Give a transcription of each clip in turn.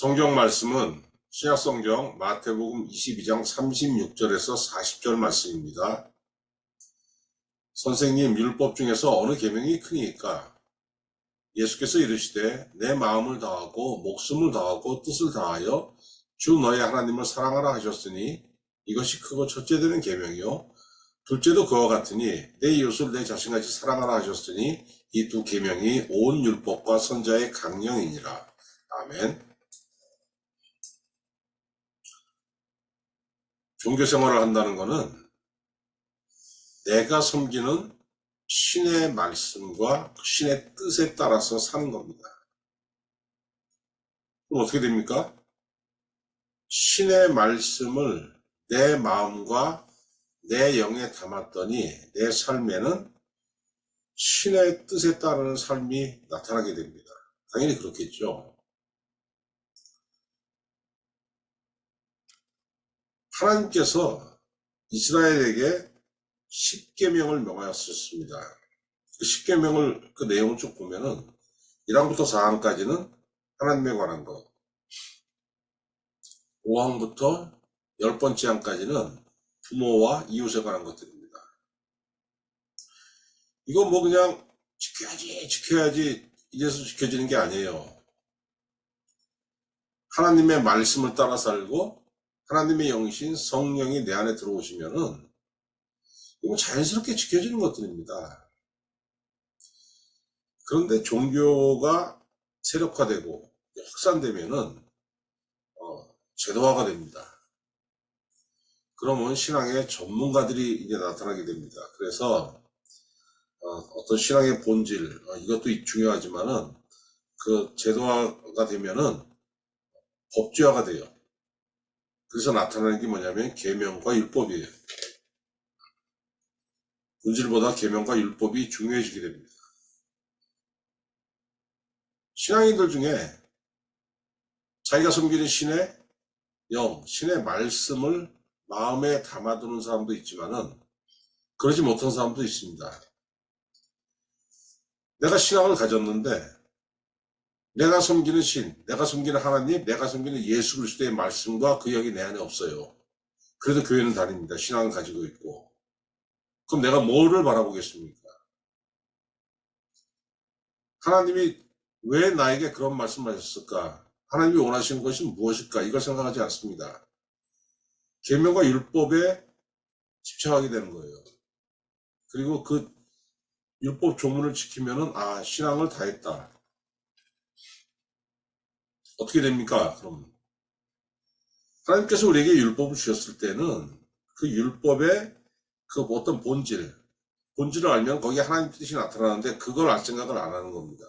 성경 말씀은 신약성경 마태복음 22장 36절에서 40절 말씀입니다. 선생님, 율법 중에서 어느 계명이 크니까? 예수께서 이르시되 내 마음을 다하고 목숨을 다하고 뜻을 다하여 주 너의 하나님을 사랑하라 하셨으니 이것이 크고 첫째 되는 계명이요 둘째도 그와 같으니 내 이웃을 내 자신같이 사랑하라 하셨으니 이 두 계명이 온 율법과 선자의 강령이니라. 아멘. 종교생활을 한다는 것은 내가 섬기는 신의 말씀과 신의 뜻에 따라서 사는 겁니다. 그럼 어떻게 됩니까? 신의 말씀을 내 마음과 내 영에 담았더니 내 삶에는 신의 뜻에 따르는 삶이 나타나게 됩니다. 당연히 그렇겠죠. 하나님께서 이스라엘에게 10계명을 명하셨습니다. 그 10계명을 그 내용을 쭉 보면은 1항부터 4항까지는 하나님에 관한 것, 5항부터 10번째 항까지는 부모와 이웃에 관한 것들입니다. 이건 뭐 그냥 지켜야지 이래서 지켜지는 게 아니에요. 하나님의 말씀을 따라 살고 하나님의 영이신 성령이 내 안에 들어오시면은 이건 자연스럽게 지켜지는 것들입니다. 그런데 종교가 세력화되고 확산되면은 제도화가 됩니다. 그러면 신앙의 전문가들이 이제 나타나게 됩니다. 그래서 어떤 신앙의 본질, 이것도 중요하지만은 그 제도화가 되면은 법제화가 돼요. 그래서 나타나는 게 뭐냐면 계명과 율법이에요. 본질보다 계명과 율법이 중요해지게 됩니다. 신앙인들 중에 자기가 섬기는 신의 영, 신의 말씀을 마음에 담아두는 사람도 있지만은 그러지 못한 사람도 있습니다. 내가 신앙을 가졌는데 내가 섬기는 신, 내가 섬기는 하나님, 내가 섬기는 예수 그리스도의 말씀과 그 영이 내 안에 없어요. 그래도 교회는 다닙니다. 신앙을 가지고 있고. 그럼 내가 뭐를 바라보겠습니까? 하나님이 왜 나에게 그런 말씀을 하셨을까? 하나님이 원하시는 것이 무엇일까? 이걸 생각하지 않습니다. 계명과 율법에 집착하게 되는 거예요. 그리고 그 율법 조문을 지키면은 신앙을 다했다. 어떻게 됩니까? 그럼 하나님께서 우리에게 율법을 주셨을 때는 그 율법의 그 어떤 본질을 알면 거기에 하나님 뜻이 나타나는데 그걸 알 생각을 안 하는 겁니다.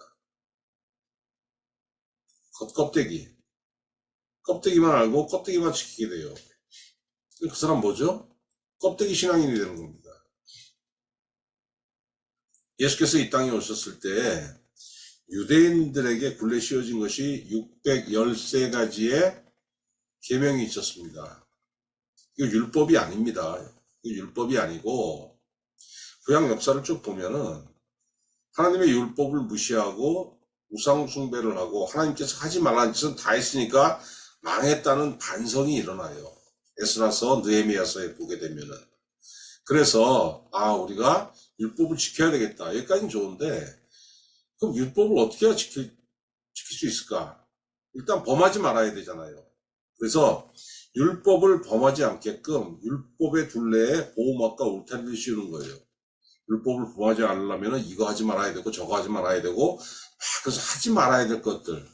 껍데기만 알고 껍데기만 지키게 돼요. 그 사람 뭐죠? 껍데기 신앙인이 되는 겁니다. 예수께서 이 땅에 오셨을 때 유대인들에게 굴레 씌워진 것이 613가지의 계명이 있었습니다. 이거 율법이 아닙니다. 이거 율법이 아니고 구약 역사를 쭉 보면은 하나님의 율법을 무시하고 우상 숭배를 하고 하나님께서 하지 말라는 짓은 다 했으니까 망했다는 반성이 일어나요. 에스라서 느헤미야서에 보게 되면은. 그래서 우리가 율법을 지켜야 되겠다. 여기까지는 좋은데 그럼 율법을 어떻게 해야 지킬 수 있을까? 일단 범하지 말아야 되잖아요. 그래서 율법을 범하지 않게끔 율법의 둘레에 보호막과 울타리를 씌우는 거예요. 율법을 범하지 않으려면 이거 하지 말아야 되고 저거 하지 말아야 되고 그래서 하지 말아야 될 것들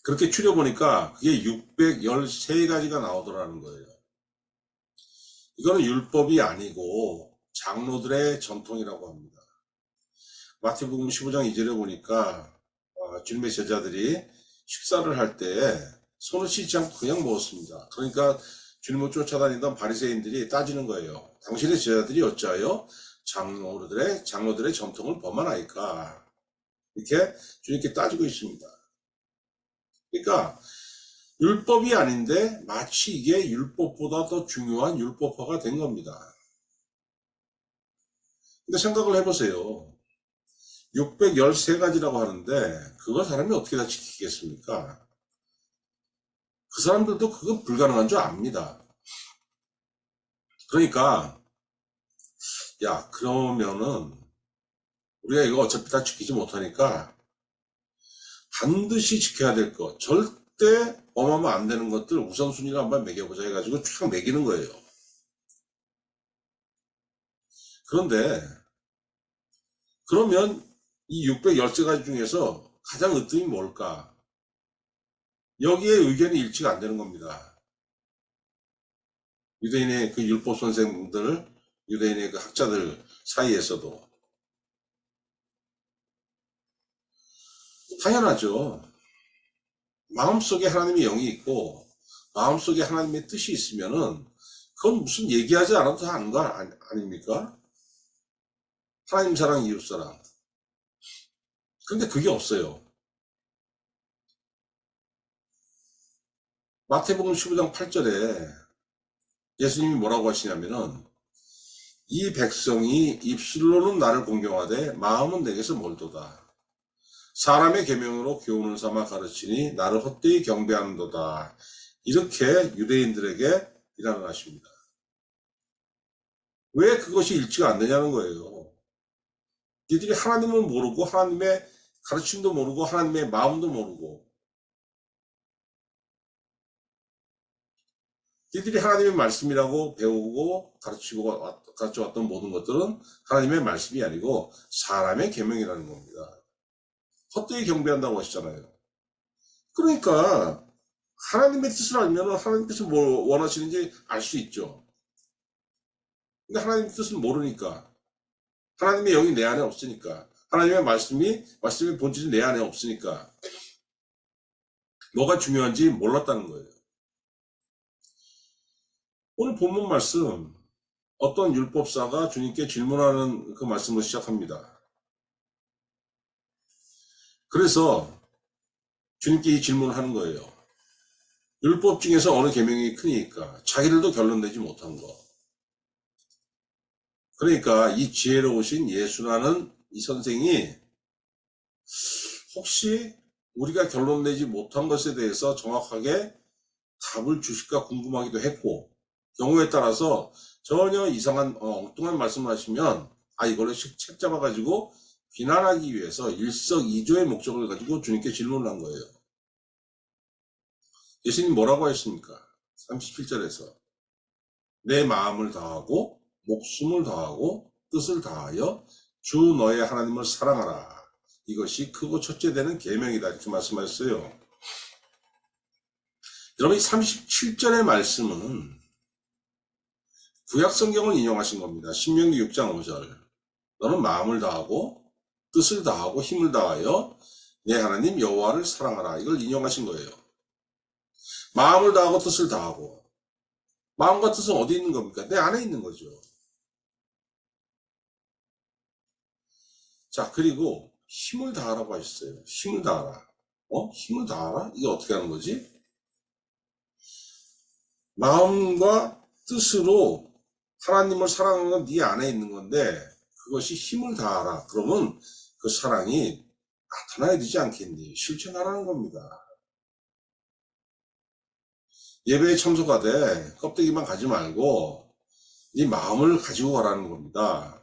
그렇게 추려보니까 그게 613가지가 나오더라는 거예요. 이거는 율법이 아니고 장로들의 전통이라고 합니다. 마태복음 15장 2절에 보니까 주님의 제자들이 식사를 할 때 손을 씻지 않고 그냥 먹었습니다. 그러니까 주님을 쫓아다니던 바리새인들이 따지는 거예요. 당신의 제자들이 어찌하여 장로들의 전통을 범하나이까? 이렇게 주님께 따지고 있습니다. 그러니까 율법이 아닌데 마치 이게 율법보다 더 중요한 율법화가 된 겁니다. 근데 생각을 해보세요. 613가지라고 하는데 그걸 사람이 어떻게 다 지키겠습니까? 그 사람들도 그건 불가능한 줄 압니다. 그러니까 야, 그러면은 우리가 이거 어차피 다 지키지 못하니까 반드시 지켜야 될 것, 절대 범하면 안 되는 것들 우선순위를 한번 매겨보자 해가지고 쫙 매기는 거예요. 그런데 그러면 이 613가지 중에서 가장 으뜸이 뭘까? 여기에 의견이 일치가 안 되는 겁니다. 유대인의 그 율법 선생들, 유대인의 그 학자들 사이에서도 당연하죠. 마음속에 하나님의 영이 있고 마음속에 하나님의 뜻이 있으면은 그건 무슨 얘기하지 않아도 다 아는 거 아닙니까? 하나님 사랑, 이웃 사랑. 근데 그게 없어요. 마태복음 15장 8절에 예수님이 뭐라고 하시냐면은 이 백성이 입술로는 나를 공경하되 마음은 내게서 멀도다. 사람의 계명으로 교훈을 삼아 가르치니 나를 헛되이 경배하는도다. 이렇게 유대인들에게 비난을 하십니다. 왜 그것이 일치가 안 되냐는 거예요. 니들이 하나님을 모르고 하나님의 가르침도 모르고 하나님의 마음도 모르고 니들이 하나님의 말씀이라고 배우고 가르쳐왔던 모든 것들은 하나님의 말씀이 아니고 사람의 계명이라는 겁니다. 헛되이 경배한다고 하시잖아요. 그러니까 하나님의 뜻을 알면 하나님께서 뭘 원하시는지 알 수 있죠. 근데 하나님의 뜻을 모르니까 하나님의 영이 내 안에 없으니까 하나님의 말씀의 본질이 내 안에 없으니까 뭐가 중요한지 몰랐다는 거예요. 오늘 본문 말씀 어떤 율법사가 주님께 질문하는 그 말씀을 시작합니다. 그래서 주님께 이 질문을 하는 거예요. 율법 중에서 어느 계명이 크니까 자기들도 결론내지 못한 거. 그러니까 이 지혜로우신 예수라는 이 선생이 혹시 우리가 결론내지 못한 것에 대해서 정확하게 답을 주실까 궁금하기도 했고 경우에 따라서 전혀 이상한 엉뚱한 말씀을 하시면 이걸로 책 잡아가지고 비난하기 위해서 일석이조의 목적을 가지고 주님께 질문을 한 거예요. 예수님 뭐라고 하셨습니까? 37절에서 내 마음을 다하고 목숨을 다하고 뜻을 다하여 주 너의 하나님을 사랑하라. 이것이 크고 첫째 되는 계명이다. 이렇게 말씀하셨어요. 여러분 이 37절의 말씀은 구약 성경을 인용하신 겁니다. 신명기 6장 5절. 너는 마음을 다하고 뜻을 다하고 힘을 다하여 내 하나님 여호와를 사랑하라. 이걸 인용하신 거예요. 마음을 다하고 뜻을 다하고. 마음과 뜻은 어디 있는 겁니까? 내 안에 있는 거죠. 자, 그리고 힘을 다하라고 하셨어요. 힘을 다하라. 힘을 다하라? 이게 어떻게 하는 거지? 마음과 뜻으로 하나님을 사랑하는 건 네 안에 있는 건데 그것이 힘을 다하라. 그러면 그 사랑이 나타나야 되지 않겠니? 실천하라는 겁니다. 예배에 참석하되 껍데기만 가지 말고 네 마음을 가지고 가라는 겁니다.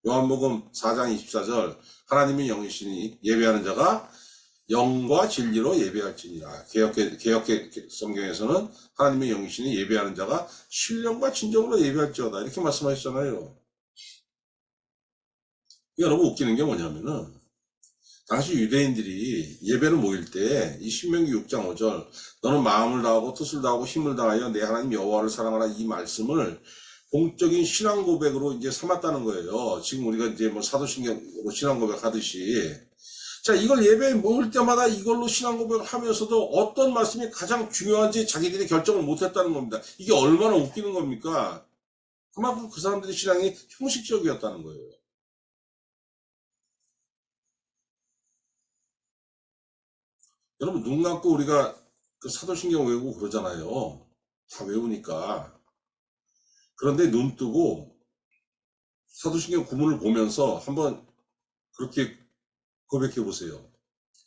요한복음 4장 24절 하나님의 영이시니 예배하는 자가 영과 진리로 예배할지니라. 개역 성경에서는 하나님의 영이시니 예배하는 자가 신령과 진정으로 예배할지어다. 이렇게 말씀하셨잖아요. 이게 너무 웃기는 게 뭐냐면은 당시 유대인들이 예배를 모일 때 이 신명기 6장 5절 너는 마음을 다하고 뜻을 다하고 힘을 다하여 내 하나님 여호와를 사랑하라 이 말씀을 공적인 신앙 고백으로 이제 삼았다는 거예요. 지금 우리가 이제 뭐 사도신경으로 신앙 고백 하듯이. 자, 이걸 예배에 모일 때마다 이걸로 신앙 고백을 하면서도 어떤 말씀이 가장 중요한지 자기들이 결정을 못 했다는 겁니다. 이게 얼마나 웃기는 겁니까? 그만큼 그 사람들의 신앙이 형식적이었다는 거예요. 여러분, 눈 감고 우리가 그 사도신경 외우고 그러잖아요. 다 외우니까. 그런데 눈 뜨고 사도신경 구문을 보면서 한번 그렇게 고백해 보세요.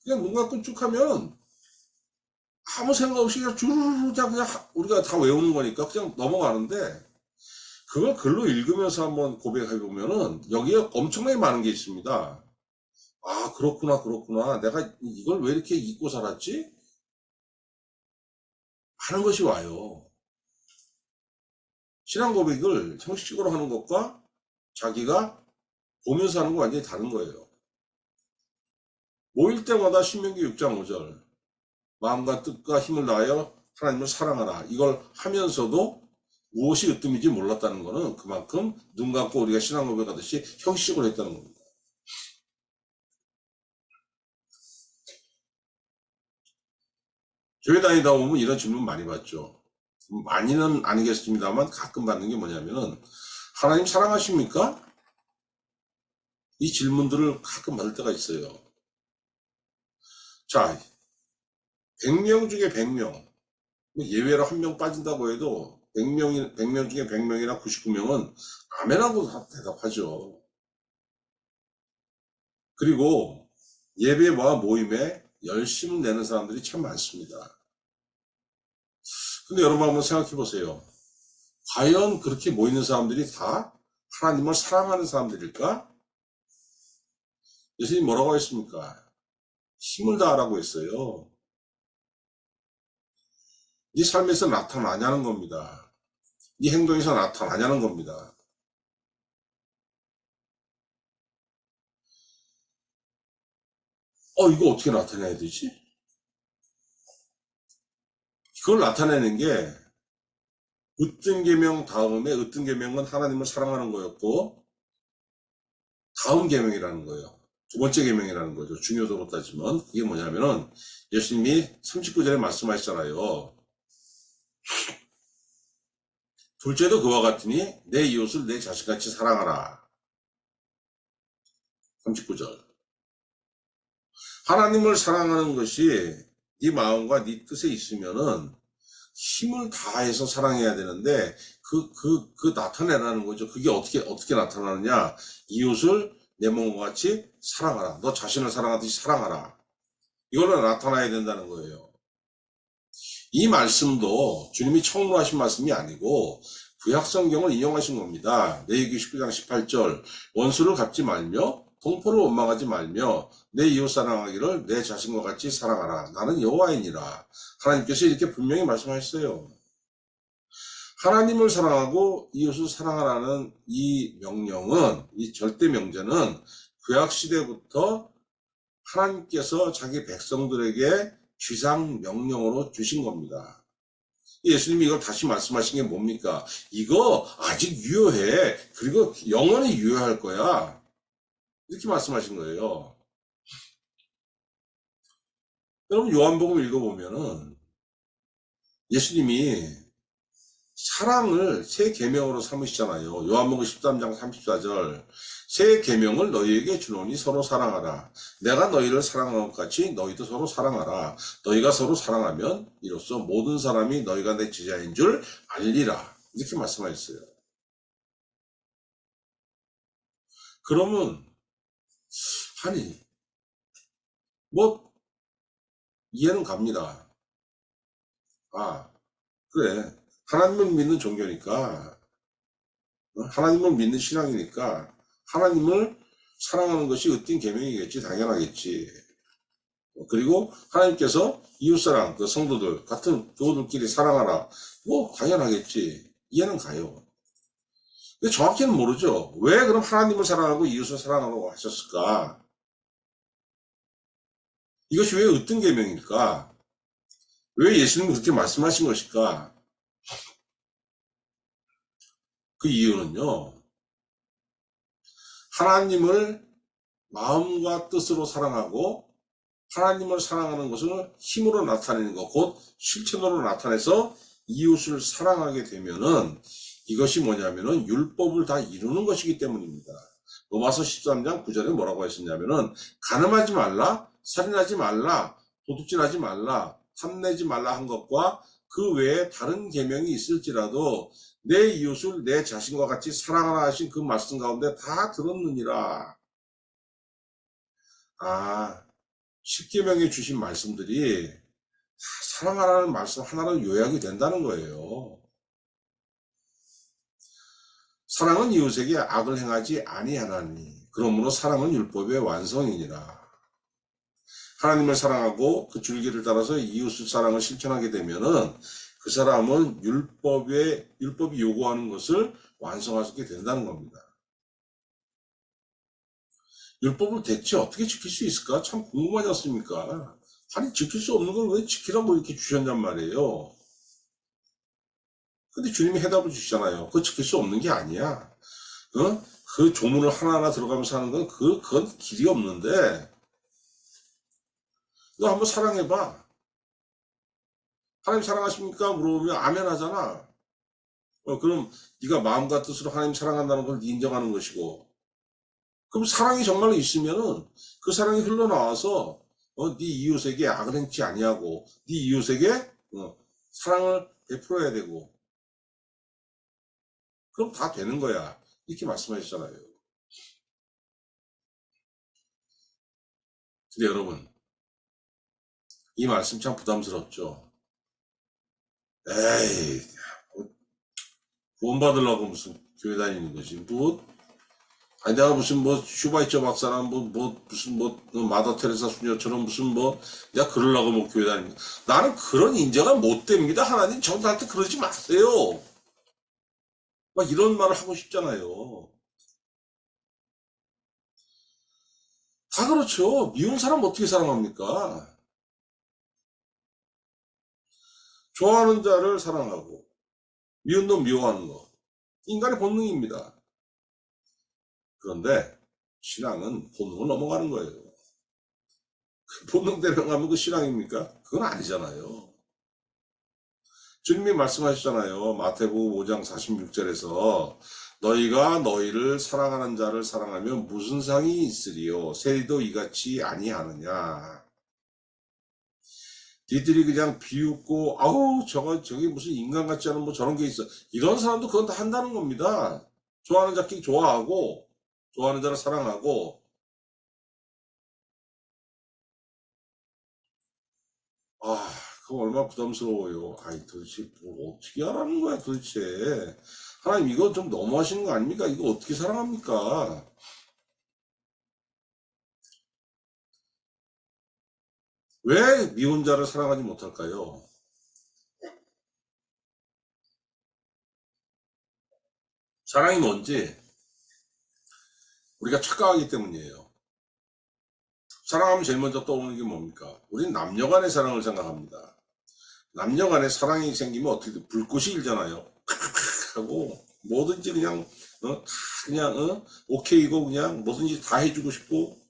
그냥 눈 감고 쭉 하면 아무 생각 없이 그냥 주르르 그냥 우리가 다 외우는 거니까 그냥 넘어가는데, 그걸 글로 읽으면서 한번 고백해 보면은 여기에 엄청나게 많은 게 있습니다. 아, 그렇구나, 그렇구나. 내가 이걸 왜 이렇게 잊고 살았지? 하는 것이 와요. 신앙 고백을 형식적으로 하는 것과 자기가 보면서 하는 거 완전히 다른 거예요. 모일 때마다 신명기 6장 5절 마음과 뜻과 힘을 다하여 하나님을 사랑하라, 이걸 하면서도 무엇이 으뜸인지 몰랐다는 것은 그만큼 눈 감고 우리가 신앙 고백하듯이 형식적으로 했다는 겁니다. 교회 다니다 보면 이런 질문 많이 받죠. 많이는 아니겠습니다만 가끔 받는 게 뭐냐면은, 하나님 사랑하십니까? 이 질문들을 가끔 받을 때가 있어요. 자, 100명 중에 100명, 예외로 한 명 빠진다고 해도 100명 중에 100명이나 99명은 아멘하고 대답하죠. 그리고 예배와 모임에 열심을 내는 사람들이 참 많습니다. 근데 여러분 한번 생각해 보세요. 과연 그렇게 모이는 사람들이 다 하나님을 사랑하는 사람들일까? 예수님이 뭐라고 했습니까? 힘을 다하라고 했어요. 네 삶에서 나타나냐는 겁니다. 네 행동에서 나타나냐는 겁니다. 이거 어떻게 나타내야 되지? 그걸 나타내는 게 으뜸 계명 다음에, 으뜸 계명은 하나님을 사랑하는 거였고 다음 계명이라는 거예요. 두 번째 계명이라는 거죠. 중요도로 따지면 이게 뭐냐면은, 예수님이 39절에 말씀하시잖아요. 둘째도 그와 같으니 내 이웃을 내 자식같이 사랑하라. 39절. 하나님을 사랑하는 것이 네 마음과 네 뜻에 있으면은 힘을 다해서 사랑해야 되는데, 그 나타내라는 거죠. 그게 어떻게 나타나느냐? 이웃을 내 몸과 같이 사랑하라. 너 자신을 사랑하듯이 사랑하라. 이걸로 나타나야 된다는 거예요. 이 말씀도 주님이 처음으로 하신 말씀이 아니고 구약 성경을 인용하신 겁니다. 레위기 19장 18절, 원수를 갚지 말며 동포를 원망하지 말며 내 이웃 사랑하기를 내 자신과 같이 사랑하라. 나는 여호와이니라. 하나님께서 이렇게 분명히 말씀하셨어요. 하나님을 사랑하고 이웃을 사랑하라는 이 명령은, 이 절대 명제는 구약 시대부터 하나님께서 자기 백성들에게 지상 명령으로 주신 겁니다. 예수님이 이걸 다시 말씀하신 게 뭡니까? 이거 아직 유효해. 그리고 영원히 유효할 거야. 이렇게 말씀하신 거예요. 여러분, 요한복음 읽어보면은 예수님이 사랑을 새 계명으로 삼으시잖아요. 요한복음 13장 34절, 새 계명을 너희에게 주노니 서로 사랑하라. 내가 너희를 사랑한 것 같이 너희도 서로 사랑하라. 너희가 서로 사랑하면 이로써 모든 사람이 너희가 내 제자인 줄 알리라. 이렇게 말씀하셨어요. 그러면 아니, 뭐 이해는 갑니다. 아, 그래, 하나님을 믿는 종교니까, 하나님을 믿는 신앙이니까 하나님을 사랑하는 것이 으뜸 계명이겠지, 당연하겠지. 그리고 하나님께서 이웃사랑, 그 성도들 같은 교우들끼리 사랑하라, 뭐 당연하겠지. 이해는 가요. 근데 정확히는 모르죠. 왜 그럼 하나님을 사랑하고 이웃을 사랑하라고 하셨을까? 이것이 왜 으뜸 계명일까? 왜 예수님이 그렇게 말씀하신 것일까? 그 이유는요, 하나님을 마음과 뜻으로 사랑하고 하나님을 사랑하는 것을 힘으로 나타내는 것, 곧 실천으로 나타내서 이웃을 사랑하게 되면은 이것이 뭐냐면은 율법을 다 이루는 것이기 때문입니다. 로마서 13장 9절에 뭐라고 했었냐면은 간음하지 말라, 살인하지 말라, 도둑질하지 말라, 탐내지 말라 한 것과 그 외에 다른 계명이 있을지라도 내 이웃을 내 자신과 같이 사랑하라 하신 그 말씀 가운데 다 들었느니라. 아, 십계명에 주신 말씀들이 다 사랑하라는 말씀 하나로 요약이 된다는 거예요. 사랑은 이웃에게 악을 행하지 아니하나니 그러므로 사랑은 율법의 완성이니라. 하나님을 사랑하고 그 줄기를 따라서 이웃의 사랑을 실천하게 되면은 그 사람은 율법이 요구하는 것을 완성하게 된다는 겁니다. 율법을 대체 어떻게 지킬 수 있을까? 참 궁금하지 않습니까? 아니, 지킬 수 없는 걸 왜 지키라고 이렇게 주셨냔 말이에요. 근데 주님이 해답을 주시잖아요. 그거 지킬 수 없는 게 아니야. 그 조문을 하나하나 들어가면서 하는 건 그건 길이 없는데, 너 한번 사랑해봐. 하나님 사랑하십니까? 물어보면 아멘 하잖아. 그럼 네가 마음과 뜻으로 하나님 사랑한다는 걸 인정하는 것이고, 그럼 사랑이 정말로 있으면은 그 사랑이 흘러나와서 네 이웃에게 악을 행치 아니하고 네 이웃에게 사랑을 베풀어야 되고, 그럼 다 되는 거야. 이렇게 말씀하셨잖아요. 근데 여러분, 이 말씀 참 부담스럽죠. 에이, 구원 받으려고 무슨 교회 다니는 거지. 아니, 내가 무슨 슈바이처 박사나 무슨 마더 테레사 수녀처럼 무슨 내가 그러려고 교회 다니는 거. 나는 그런 인정은 못 됩니다. 하나님, 저한테 그러지 마세요. 막 이런 말을 하고 싶잖아요. 다 그렇죠. 미운 사람 어떻게 사랑합니까? 좋아하는 자를 사랑하고 미운 놈 미워하는 거. 인간의 본능입니다. 그런데 신앙은 본능을 넘어가는 거예요. 그 본능대로 가면 그 신앙입니까? 그건 아니잖아요. 주님이 말씀하셨잖아요. 마태복음 5장 46절에서 너희가 너희를 사랑하는 자를 사랑하면 무슨 상이 있으리요? 세리도 이같이 아니하느냐? 니들이 그냥 비웃고 아우 저기 무슨 인간 같지 않은 저런 게 있어. 이런 사람도 그건 다 한다는 겁니다. 좋아하는 자끼리 좋아하고 좋아하는 자를 사랑하고. 그거 얼마나 부담스러워요. 아이, 도대체 뭘 어떻게 하라는 거야 도대체. 하나님, 이거 좀 너무하시는 거 아닙니까? 이거 어떻게 사랑합니까? 왜 미운 자를 사랑하지 못할까요? 사랑이 뭔지 우리가 착각하기 때문이에요. 사랑하면 제일 먼저 떠오르는 게 뭡니까? 우린 남녀 간의 사랑을 생각합니다. 남녀 간의 사랑이 생기면 어떻게 돼? 불꽃이 일잖아요. 하고 뭐든지 그냥 오케이고 그냥 뭐든지 다 해주고 싶고.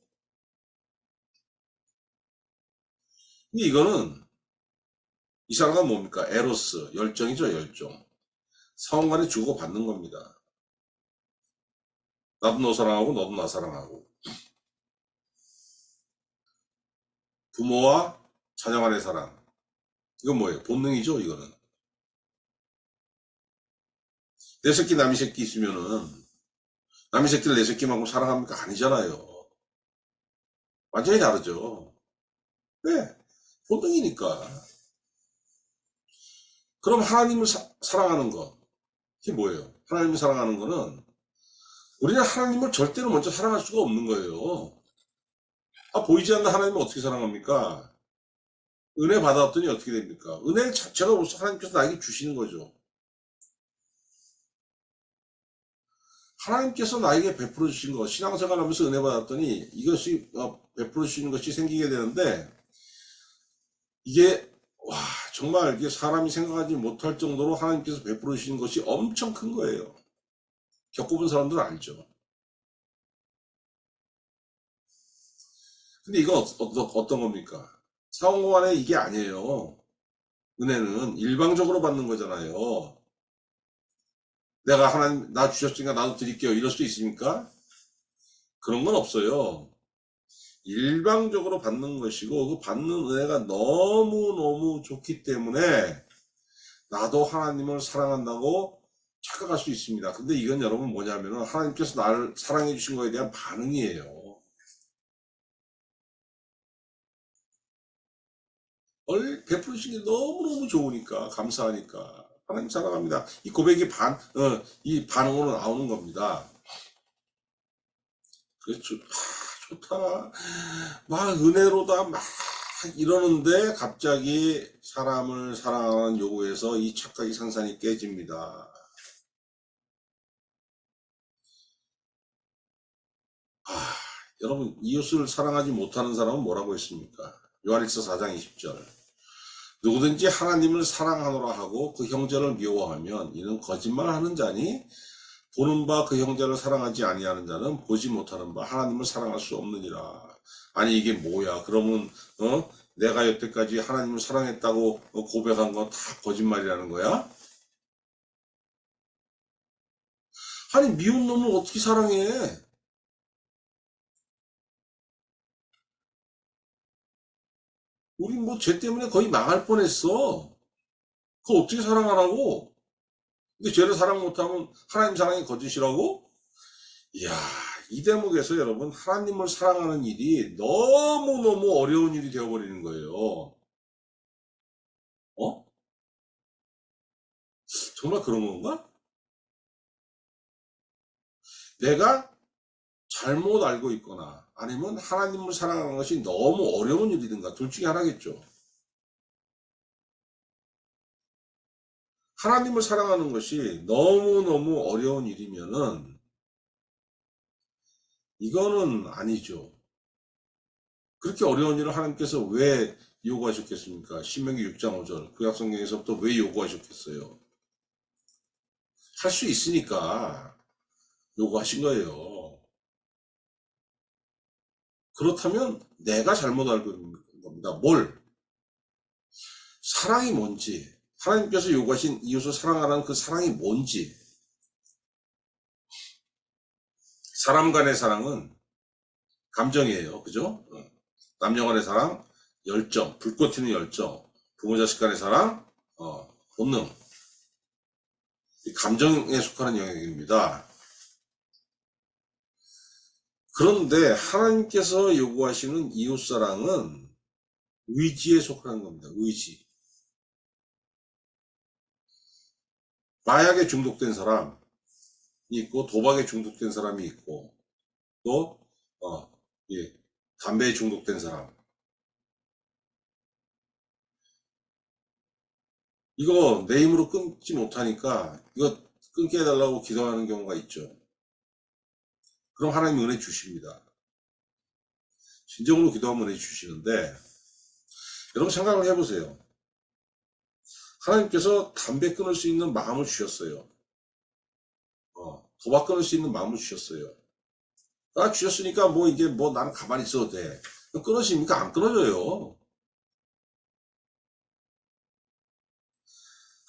근데 이거는 이 사랑은 뭡니까? 에로스, 열정이죠, 열정. 상호 간에 주고받는 겁니다. 나도 너 사랑하고 너도 나 사랑하고. 부모와 자녀 간의 사랑. 이건 뭐예요? 본능이죠, 이거는. 내 새끼 남의 새끼 있으면은 남의 새끼를 내 새끼만큼 사랑합니까? 아니잖아요. 완전히 다르죠. 왜? 본능이니까. 그럼 하나님을 사랑하는 것, 이게 뭐예요? 하나님을 사랑하는 거는 우리는 하나님을 절대로 먼저 사랑할 수가 없는 거예요. 보이지 않는 하나님을 어떻게 사랑합니까? 은혜 받았더니 어떻게 됩니까? 은혜 자체가 벌써 하나님께서 나에게 주시는 거죠. 하나님께서 나에게 베풀어 주신 것, 신앙생활 하면서 은혜 받았더니 이것이 베풀어 주시는 것이 생기게 되는데, 이게 정말 이게 사람이 생각하지 못할 정도로 하나님께서 베풀어 주시는 것이 엄청 큰 거예요. 겪어본 사람들은 알죠. 근데 이건 어떤 겁니까? 상호간에 이게 아니에요. 은혜는 일방적으로 받는 거잖아요. 내가 하나님 나 주셨으니까 나도 드릴게요. 이럴 수 있습니까? 그런 건 없어요. 일방적으로 받는 것이고 그 받는 은혜가 너무너무 좋기 때문에 나도 하나님을 사랑한다고 착각할 수 있습니다. 근데 이건 여러분 뭐냐면은 하나님께서 나를 사랑해 주신 거에 대한 반응이에요. 베푸시는 게 너무너무 좋으니까 감사하니까 하나님 사랑합니다. 이 고백이 이 반응으로 나오는 겁니다. 그렇죠. 좋다. 막 은혜로다 막 이러는데 갑자기 사람을 사랑하는 요구에서 이 착각이 상산이 깨집니다. 여러분 이웃을 사랑하지 못하는 사람은 뭐라고 했습니까? 요한일서 4장 20절. 누구든지 하나님을 사랑하노라 하고 그 형제를 미워하면 이는 거짓말하는 자니 보는 바 그 형제를 사랑하지 아니하는 자는 보지 못하는 바 하나님을 사랑할 수 없느니라. 아니 이게 뭐야? 그러면 내가 여태까지 하나님을 사랑했다고 고백한 건 다 거짓말이라는 거야? 아니 미운 놈을 어떻게 사랑해? 우리 뭐 죄 때문에 거의 망할 뻔했어. 그거 어떻게 사랑하라고? 근데 죄를 사랑 못하면 하나님 사랑이 거짓이라고? 이야, 이 대목에서 여러분 하나님을 사랑하는 일이 너무너무 어려운 일이 되어버리는 거예요. 어? 정말 그런 건가? 내가 잘못 알고 있거나 아니면 하나님을 사랑하는 것이 너무 어려운 일이든가 둘 중에 하나겠죠. 하나님을 사랑하는 것이 너무너무 어려운 일이면은 이거는 아니죠. 그렇게 어려운 일을 하나님께서 왜 요구하셨겠습니까? 신명기 6장 5절 구약성경에서부터 왜 요구하셨겠어요? 할 수 있으니까 요구하신 거예요. 그렇다면 내가 잘못 알고 있는 겁니다. 뭘? 사랑이 뭔지, 하나님께서 요구하신 이웃을 사랑하라는 그 사랑이 뭔지. 사람 간의 사랑은 감정이에요. 그죠? 남녀 간의 사랑, 열정, 불꽃 튀는 열정, 부모 자식 간의 사랑, 본능. 감정에 속하는 영역입니다. 그런데 하나님께서 요구하시는 이웃사랑은 의지에 속하는 겁니다. 의지. 마약에 중독된 사람이 있고 도박에 중독된 사람이 있고 또 예, 담배에 중독된 사람. 이거 내 힘으로 끊지 못하니까 이거 끊게 해달라고 기도하는 경우가 있죠. 그럼 하나님 은혜 주십니다. 진정으로 기도하면 은혜 주시는데 여러분 생각을 해보세요. 하나님께서 담배 끊을 수 있는 마음을 주셨어요. 도박 끊을 수 있는 마음을 주셨어요. 주셨으니까 뭐 이제 뭐 나는 가만히 있어도 돼. 끊어집니까? 안 끊어져요.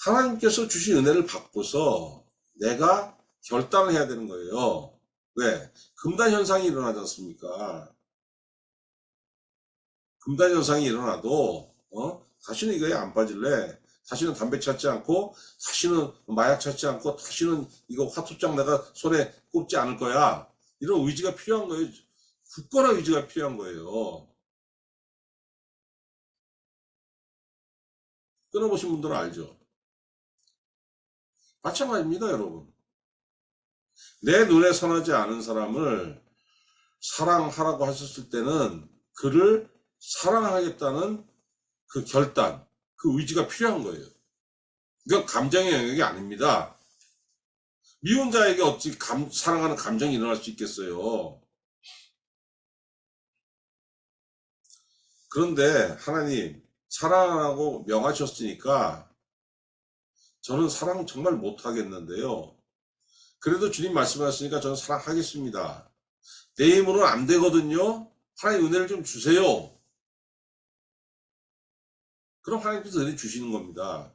하나님께서 주신 은혜를 받고서 내가 결단을 해야 되는 거예요. 왜? 금단 현상이 일어나지 않습니까? 금단 현상이 일어나도 다시는 이거에 안 빠질래? 다시는 담배 찾지 않고 다시는 마약 찾지 않고 다시는 이거 화투장 내가 손에 꼽지 않을 거야. 이런 의지가 필요한 거예요. 굳건한 의지가 필요한 거예요. 끊어보신 분들은 알죠? 마찬가지입니다, 여러분. 내 눈에 선하지 않은 사람을 사랑하라고 하셨을 때는 그를 사랑하겠다는 그 결단, 그 의지가 필요한 거예요. 이건 감정의 영역이 아닙니다. 미운 자에게 어찌 사랑하는 감정이 일어날 수 있겠어요. 그런데 하나님 사랑하라고 명하셨으니까 저는 사랑 정말 못하겠는데요. 그래도 주님 말씀하셨으니까 저는 사랑하겠습니다. 내 힘으로는 안 되거든요. 하나님 은혜를 좀 주세요. 그럼 하나님께서 은혜 주시는 겁니다.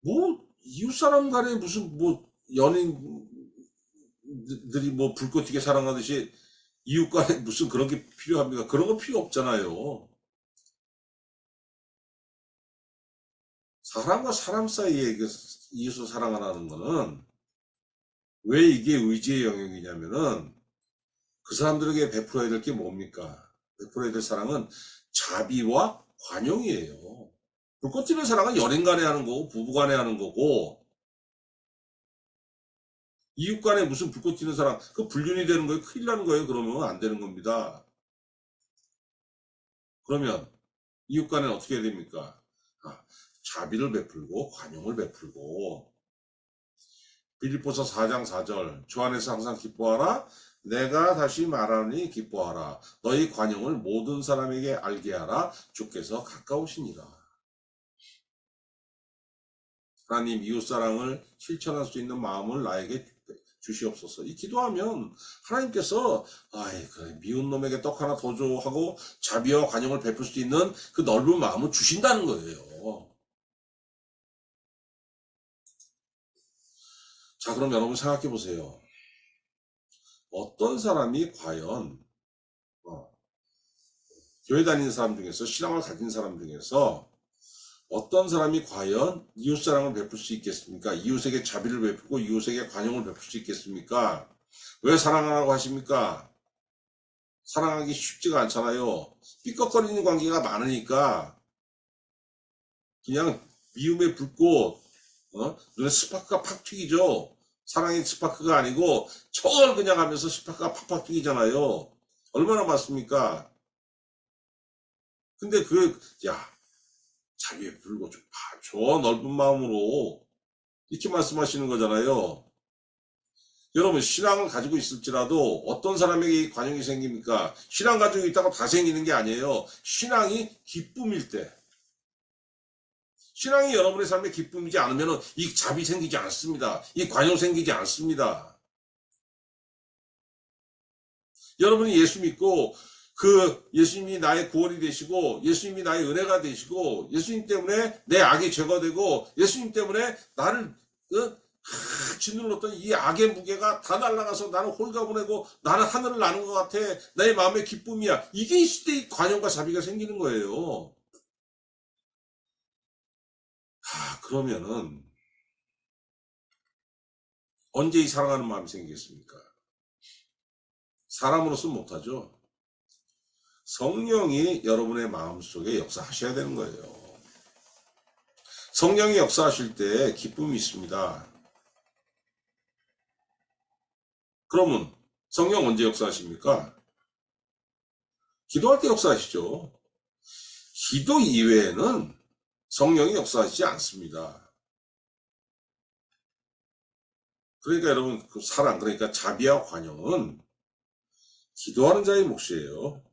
뭐 이웃사람 간에 무슨 뭐 연인들이 뭐 불꽃 튀게 사랑하듯이 이웃 간에 무슨 그런 게 필요합니까? 그런 거 필요 없잖아요. 사람과 사람 사이에 이웃을 사랑하라는 거는 왜 이게 의지의 영역이냐면은 그 사람들에게 베풀어야 될 게 뭡니까? 베풀어야 될 사랑은 자비와 관용이에요. 불꽃 튀는 사랑은 연인 간에 하는 거고 부부 간에 하는 거고 이웃 간에 무슨 불꽃 튀는 사랑 그 불륜이 되는 거예요. 큰일 나는 거예요. 그러면 안 되는 겁니다. 그러면 이웃 간에는 어떻게 해야 됩니까? 자비를 베풀고 관용을 베풀고 빌립보서 4장 4절 주 안에서 항상 기뻐하라 내가 다시 말하니 기뻐하라 너희 관용을 모든 사람에게 알게 하라 주께서 가까우시니라. 하나님 이웃사랑을 실천할 수 있는 마음을 나에게 주시옵소서. 이 기도하면 하나님께서 그래, 미운 놈에게 떡 하나 더 줘 하고 자비와 관용을 베풀 수 있는 그 넓은 마음을 주신다는 거예요. 자, 그럼 여러분 생각해 보세요. 어떤 사람이 과연 교회 다니는 사람 중에서 신앙을 가진 사람 중에서 어떤 사람이 과연 이웃사랑을 베풀 수 있겠습니까? 이웃에게 자비를 베풀고 이웃에게 관용을 베풀 수 있겠습니까? 왜 사랑하라고 하십니까? 사랑하기 쉽지가 않잖아요. 삐걱거리는 관계가 많으니까 그냥 미움의 불꽃 눈에 스파크가 팍 튀기죠. 사랑의 스파크가 아니고 저걸 그냥 하면서 스파크가 팍팍 튀기잖아요. 얼마나 맞습니까? 근데 자비에 불고 좀 봐줘 넓은 마음으로 이렇게 말씀하시는 거잖아요. 여러분 신앙을 가지고 있을지라도 어떤 사람에게 관용이 생깁니까? 신앙 가지고 있다가 다 생기는 게 아니에요. 신앙이 기쁨일 때 신앙이 여러분의 삶에 기쁨이지 않으면 이 자비 생기지 않습니다. 이 관용 생기지 않습니다. 여러분이 예수 믿고 예수님이 나의 구원이 되시고 예수님이 나의 은혜가 되시고 예수님 때문에 내 악이 제거되고 예수님 때문에 나를 짓눌렀던 이 악의 무게가 다 날아가서 나는 홀가분하고 나는 하늘을 나는 것 같아. 내 마음의 기쁨이야. 이게 있을 때 이 관용과 자비가 생기는 거예요. 그러면은 언제 이 사랑하는 마음이 생기겠습니까? 사람으로서 못하죠. 성령이 여러분의 마음속에 역사하셔야 되는 거예요. 성령이 역사하실 때 기쁨이 있습니다. 그러면 성령 언제 역사하십니까? 기도할 때 역사하시죠. 기도 이외에는 성령이 역사하시지 않습니다. 그러니까 여러분 그 사랑 그러니까 자비와 관용은 기도하는 자의 몫이에요.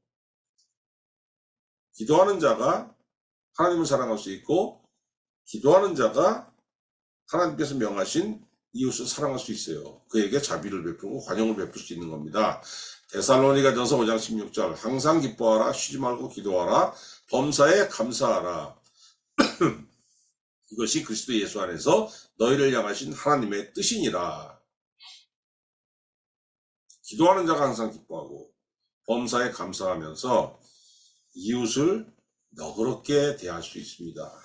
기도하는 자가 하나님을 사랑할 수 있고 기도하는 자가 하나님께서 명하신 이웃을 사랑할 수 있어요. 그에게 자비를 베풀고 관용을 베풀 수 있는 겁니다. 데살로니가전서 5장 16절 항상 기뻐하라 쉬지 말고 기도하라 범사에 감사하라 이것이 그리스도 예수 안에서 너희를 향하신 하나님의 뜻이니라. 기도하는 자가 항상 기뻐하고 범사에 감사하면서 이웃을 너그럽게 대할 수 있습니다.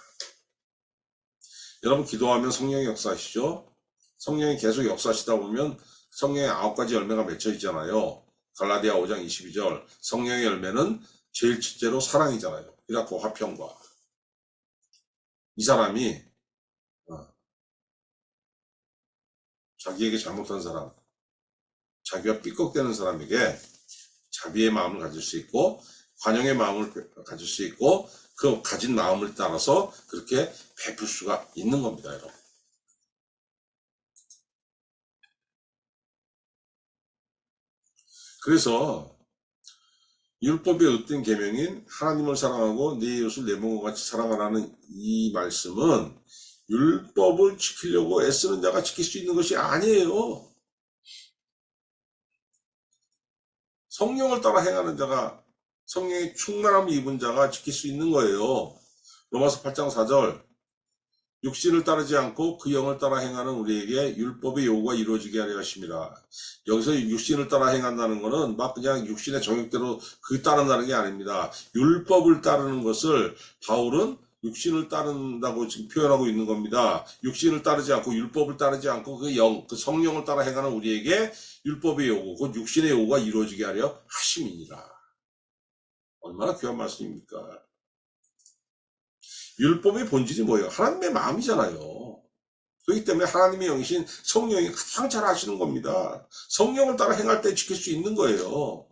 여러분 기도하면 성령이 역사하시죠? 성령이 계속 역사하시다 보면 성령의 9가지 열매가 맺혀 있잖아요. 갈라디아 5장 22절 성령의 열매는 제일 첫째로 사랑이잖아요. 그래갖고 화평과 이 사람이 자기에게 잘못한 사람 자기가 삐걱대는 사람에게 자비의 마음을 가질 수 있고 관용의 마음을 가질 수 있고 그 가진 마음을 따라서 그렇게 베풀 수가 있는 겁니다, 여러분. 그래서 율법의 으뜸 계명인 하나님을 사랑하고 네 이웃을 내 몸과 같이 사랑하라는 이 말씀은 율법을 지키려고 애쓰는 자가 지킬 수 있는 것이 아니에요. 성령을 따라 행하는 자가, 성령의 충만함을 입은 자가 지킬 수 있는 거예요. 로마서 8장 4절, 육신을 따르지 않고 그 영을 따라 행하는 우리에게 율법의 요구가 이루어지게 하려 하심이라. 여기서 육신을 따라 행한다는 것은 막 그냥 육신의 정욕대로 그 따른다는 게 아닙니다. 율법을 따르는 것을 바울은 육신을 따른다고 지금 표현하고 있는 겁니다. 육신을 따르지 않고 율법을 따르지 않고 그 영, 그 성령을 따라 행하는 우리에게 율법의 요구, 곧 육신의 요구가 이루어지게 하려 하심이니라. 얼마나 귀한 말씀입니까? 율법의 본질이 뭐예요? 하나님의 마음이잖아요. 그렇기 때문에 하나님의 영이신 성령이 가장 잘 아시는 겁니다. 성령을 따라 행할 때 지킬 수 있는 거예요.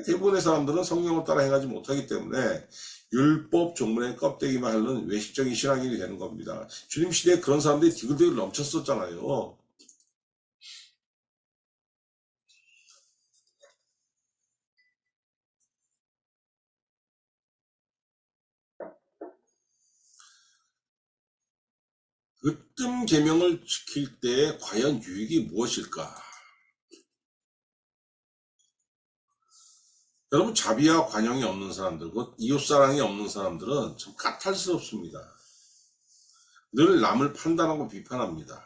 대부분의 사람들은 성령을 따라 행하지 못하기 때문에 율법 종문의 껍데기만 하는 외식적인 신앙인이 되는 겁니다. 주님 시대에 그런 사람들이 디글디글 넘쳤었잖아요. 으뜸 계명을 지킬 때 과연 유익이 무엇일까? 여러분, 자비와 관용이 없는 사람들, 이웃사랑이 없는 사람들은 참 까탈스럽습니다. 늘 남을 판단하고 비판합니다.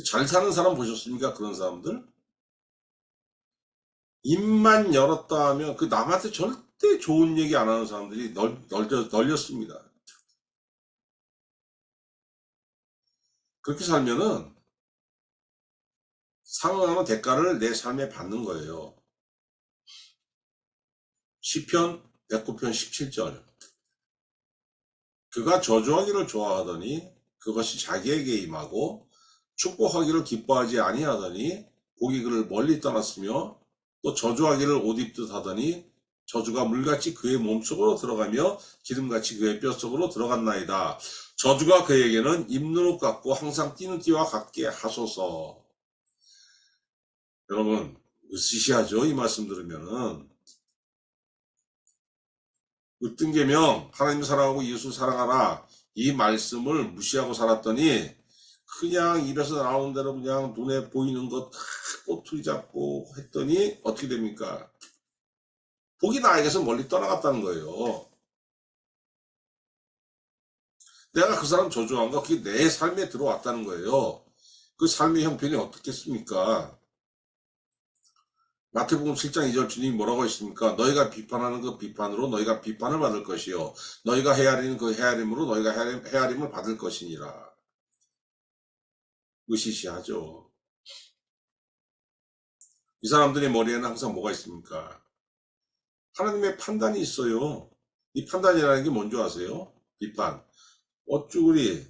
잘 사는 사람 보셨습니까? 그런 사람들? 입만 열었다 하면 그 남한테 절대 좋은 얘기 안 하는 사람들이 널렸습니다. 그렇게 살면은 상응하는 대가를 내 삶에 받는 거예요. 시편 109편 17절. 그가 저주하기를 좋아하더니 그것이 자기에게 임하고 축복하기를 기뻐하지 아니하더니 복이 그를 멀리 떠났으며 또 저주하기를 옷 입듯 하더니 저주가 물같이 그의 몸속으로 들어가며 기름같이 그의 뼛속으로 들어갔나이다. 저주가 그에게는 입누룩 같고 항상 뛰는 띠와 같게 하소서. 여러분, 으스시하죠? 이 말씀 들으면은. 으뜸 계명, 하나님 사랑하고 이웃을 사랑하라. 이 말씀을 무시하고 살았더니 그냥 입에서 나오는 대로 그냥 눈에 보이는 것 다 꼬투리 잡고 했더니 어떻게 됩니까? 복이 나에게서 멀리 떠나갔다는 거예요. 내가 그 사람 저주한 거 그게 내 삶에 들어왔다는 거예요. 그 삶의 형편이 어떻겠습니까? 마태복음 7장 2절 주님이 뭐라고 했습니까? 너희가 비판하는 그 비판으로 너희가 비판을 받을 것이요 너희가 헤아리는 그 헤아림으로 너희가 헤아림을 받을 것이니라. 으시시하죠. 이 사람들의 머리에는 항상 뭐가 있습니까? 하나님의 판단이 있어요. 이 판단이라는 게 뭔지 아세요? 비판. 어쭈구리.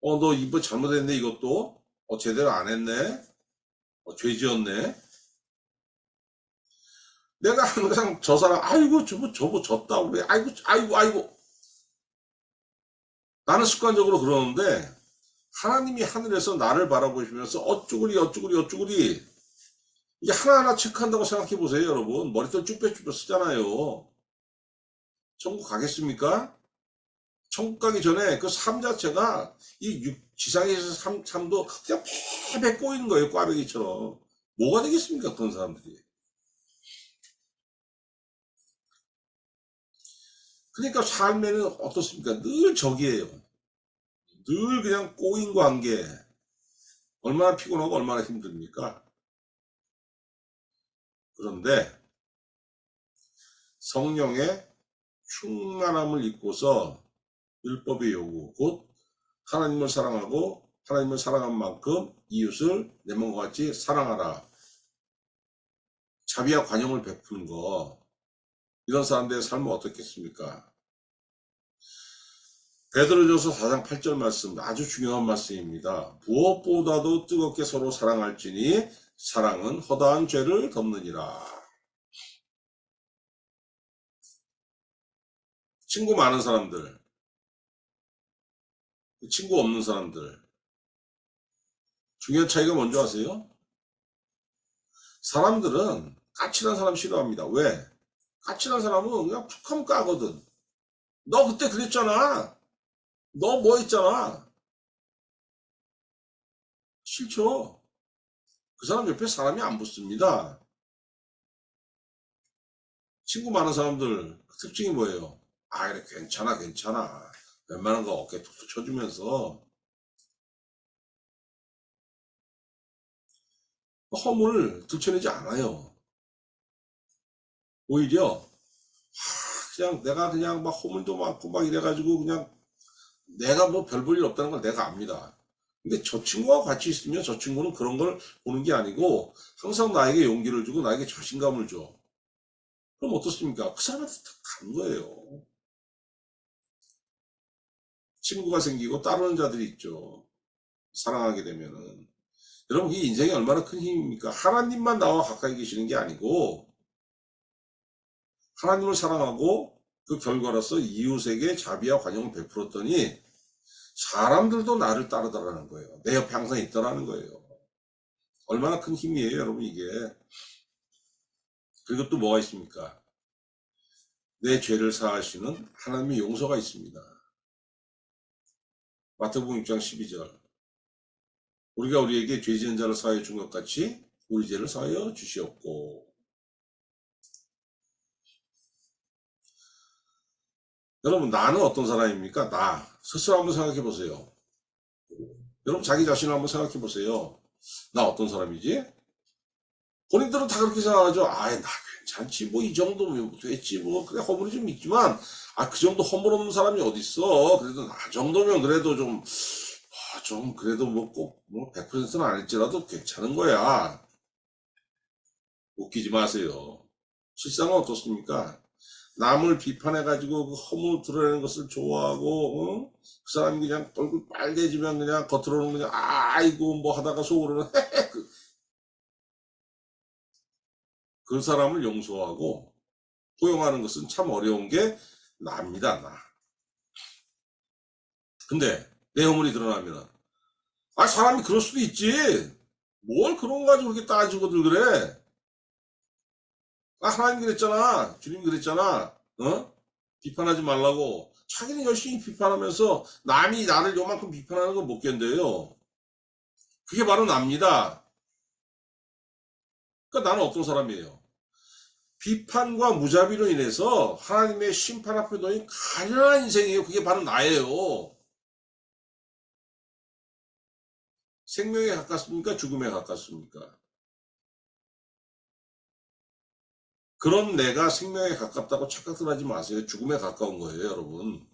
너 이거 잘못했네 이것도. 제대로 안 했네. 죄 지었네. 내가 항상 저 사람 아이고 저거 졌다고 그래. 아이고. 나는 습관적으로 그러는데 하나님이 하늘에서 나를 바라보시면서 어쭈구리 이게 하나하나 체크한다고 생각해 보세요, 여러분. 머리털 쭈뼛쭈뼛 쓰잖아요. 천국 가겠습니까? 천국 가기 전에 그 삶 자체가 이 지상에서 삶도 그냥 패배 꼬이는 거예요, 꽈배기처럼. 뭐가 되겠습니까, 그런 사람들이. 그러니까 삶에는 어떻습니까? 늘 적이에요. 늘 그냥 꼬인 관계. 얼마나 피곤하고 얼마나 힘듭니까? 그런데 성령의 충만함을 입고서 율법의 요구, 곧 하나님을 사랑하고 하나님을 사랑한 만큼 이웃을 내 몸과 같이 사랑하라. 자비와 관용을 베푸는 거. 이런 사람들의 삶은 어떻겠습니까? 베드로전서 4장 8절 말씀, 아주 중요한 말씀입니다. 무엇보다도 뜨겁게 서로 사랑할지니 사랑은 허다한 죄를 덮느니라. 친구 많은 사람들, 친구 없는 사람들, 중요한 차이가 뭔지 아세요? 사람들은 까칠한 사람 싫어합니다. 왜? 까칠한 사람은 그냥 툭하면 까거든. 너 그때 그랬잖아. 너 뭐 했잖아. 싫죠. 그 사람 옆에 사람이 안 붙습니다. 친구 많은 사람들 특징이 뭐예요? 아, 그래, 괜찮아, 괜찮아. 웬만한 거 어깨 툭툭 쳐주면서 허물 들춰내지 않아요. 오히려 그냥 내가 그냥 막 허물도 많고 막 이래가지고 그냥 내가 뭐 별 볼 일 없다는 걸 내가 압니다. 근데 저 친구와 같이 있으면 저 친구는 그런 걸 보는 게 아니고 항상 나에게 용기를 주고 나에게 자신감을 줘. 그럼 어떻습니까? 그 사람한테 다 간 거예요. 친구가 생기고 따르는 자들이 있죠. 사랑하게 되면은. 여러분, 이 인생이 얼마나 큰 힘입니까? 하나님만 나와 가까이 계시는 게 아니고 하나님을 사랑하고 그 결과로서 이웃에게 자비와 관용을 베풀었더니 사람들도 나를 따르더라는 거예요. 내 옆에 항상 있더라는 거예요. 얼마나 큰 힘이에요, 여러분, 이게. 그리고 또 뭐가 있습니까? 내 죄를 사하시는 하나님의 용서가 있습니다. 마태복음 6장 12절. 우리가 우리에게 죄 지은 자를 사하여 준 것 같이 우리 죄를 사하여 주시옵고. 여러분, 나는 어떤 사람입니까? 나. 스스로 한번 생각해 보세요. 여러분, 자기 자신을 한번 생각해 보세요. 나 어떤 사람이지? 본인들은 다 그렇게 생각하죠. 아이, 나 괜찮지. 뭐, 이 정도면 됐지. 뭐, 그래, 허물이 좀 있지만, 아, 그 정도 허물 없는 사람이 어딨어. 그래도 나 정도면 그래도 좀, 좀, 그래도 뭐 꼭, 뭐, 100%는 아닐지라도 괜찮은 거야. 웃기지 마세요. 실상은 어떻습니까? 남을 비판해가지고 그 허물 드러내는 것을 좋아하고, 그 사람이 그냥 얼굴 빨개지면 그냥 겉으로는 그냥, 아이고, 뭐 하다가 속으로는, 그 사람을 용서하고, 포용하는 것은 참 어려운 게 납니다, 나. 근데 내 허물이 드러나면은 아 사람이 그럴 수도 있지. 뭘 그런 거 가지고 그렇게 따지고들 그래. 아 하나님 그랬잖아. 주님 그랬잖아. 어? 비판하지 말라고. 자기는 열심히 비판하면서 남이 나를 요만큼 비판하는 거 못 견뎌요. 그게 바로 납니다. 그러니까 나는 어떤 사람이에요? 비판과 무자비로 인해서 하나님의 심판 앞에 놓인 가련한 인생이에요. 그게 바로 나예요. 생명에 가깝습니까? 죽음에 가깝습니까? 그런 내가 생명에 가깝다고 착각을 하지 마세요. 죽음에 가까운 거예요, 여러분.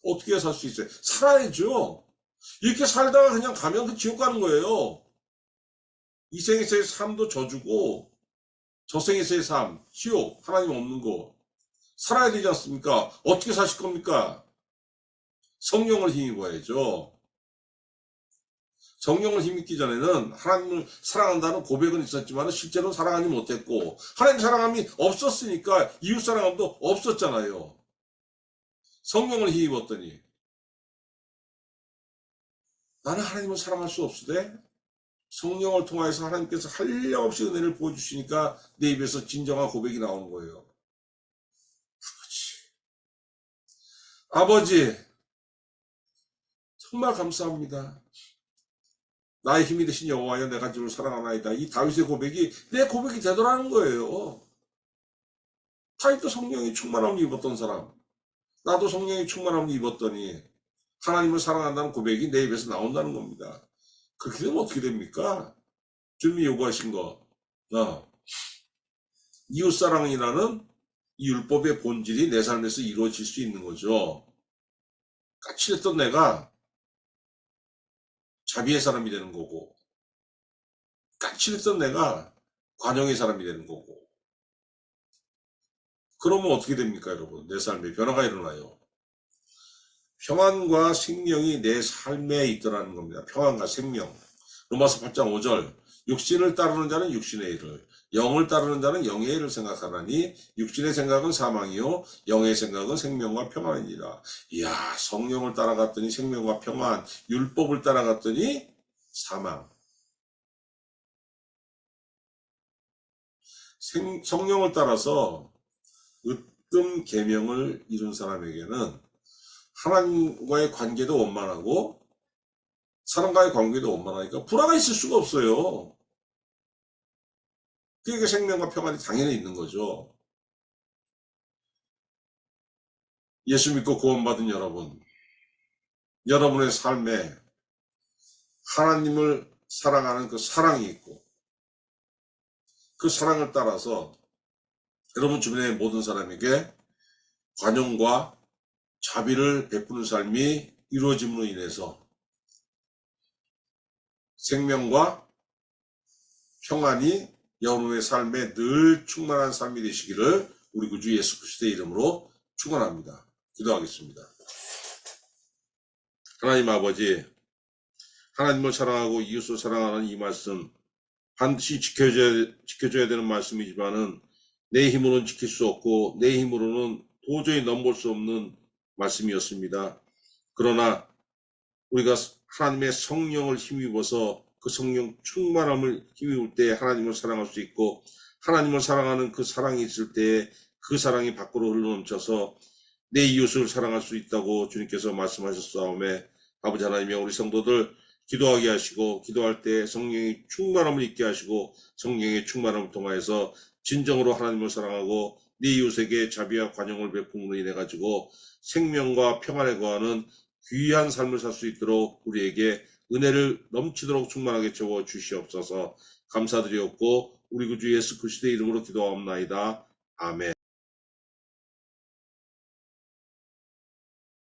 어떻게 살 수 있어요? 살아야죠. 이렇게 살다가 그냥 가면 그 지옥 가는 거예요. 이 생에서의 삶도 저주고, 저생에서의 삶, 지옥, 하나님 없는 거. 살아야 되지 않습니까? 어떻게 사실 겁니까? 성령을 힘입어야죠. 성령을 힘입기 전에는 하나님을 사랑한다는 고백은 있었지만 실제로는 사랑하지 못했고, 하나님 사랑함이 없었으니까 이웃 사랑함도 없었잖아요. 성령을 힘입었더니 나는 하나님을 사랑할 수 없으되 성령을 통하여서 하나님께서 한량없이 은혜를 보여주시니까 내 입에서 진정한 고백이 나오는 거예요. 아버지, 정말 감사합니다. 나의 힘이 되신 여호와여 내가 주를 사랑하나이다. 이 다윗의 고백이 내 고백이 되더라는 거예요. 다윗도 성령이 충만함을 입었던 사람, 나도 성령이 충만함을 입었더니 하나님을 사랑한다는 고백이 내 입에서 나온다는 겁니다. 그렇게 되면 어떻게 됩니까? 주님이 요구하신 거, 이웃사랑이라는 이 율법의 본질이 내 삶에서 이루어질 수 있는 거죠. 까칠했던 내가 자비의 사람이 되는 거고, 까칠했던 내가 관용의 사람이 되는 거고. 그러면 어떻게 됩니까, 여러분? 내 삶에 변화가 일어나요. 평안과 생명이 내 삶에 있더라는 겁니다. 평안과 생명. 로마서 8장 5절. 육신을 따르는 자는 육신의 일을, 영을 따르는 자는 영의 일을 생각하나니 육신의 생각은 사망이요 영의 생각은 생명과 평안이니라. 이야, 성령을 따라갔더니 생명과 평안, 율법을 따라갔더니 사망. 성령을 따라서 계명을 이룬 사람에게는 하나님과의 관계도 원만하고 사람과의 관계도 원만하니까 불화가 있을 수가 없어요. 그게 생명과 평안이 당연히 있는 거죠. 예수 믿고 구원받은 여러분, 여러분의 삶에 하나님을 사랑하는 그 사랑이 있고 그 사랑을 따라서 여러분 주변의 모든 사람에게 관용과 자비를 베푸는 삶이 이루어짐으로 인해서 생명과 평안이 여러분의 삶에 늘 충만한 삶이 되시기를 우리 구주 예수 그리스도의 이름으로 축원합니다. 기도하겠습니다. 하나님 아버지, 하나님을 사랑하고 이웃을 사랑하는 이 말씀 반드시 지켜줘야 되는 말씀이지만은 내 힘으로는 지킬 수 없고 내 힘으로는 도저히 넘볼 수 없는 말씀이었습니다. 그러나 우리가 하나님의 성령을 힘입어서 그 성령 충만함을 힘입을 때 하나님을 사랑할 수 있고 하나님을 사랑하는 그 사랑이 있을 때 그 사랑이 밖으로 흘러넘쳐서 내 이웃을 사랑할 수 있다고 주님께서 말씀하셨사오매 아버지 하나님의 우리 성도들 기도하게 하시고 기도할 때 성령의 충만함을 있게 하시고 성령의 충만함을 통하여서 진정으로 하나님을 사랑하고 네 이웃에게 자비와 관용을 베품으로 인해 가지고 생명과 평안에 거하는 귀한 삶을 살 수 있도록 우리에게 은혜를 넘치도록 충만하게 채워 주시옵소서. 감사드리옵고 우리 구주 예수 그리스도의 이름으로 기도하옵나이다. 아멘.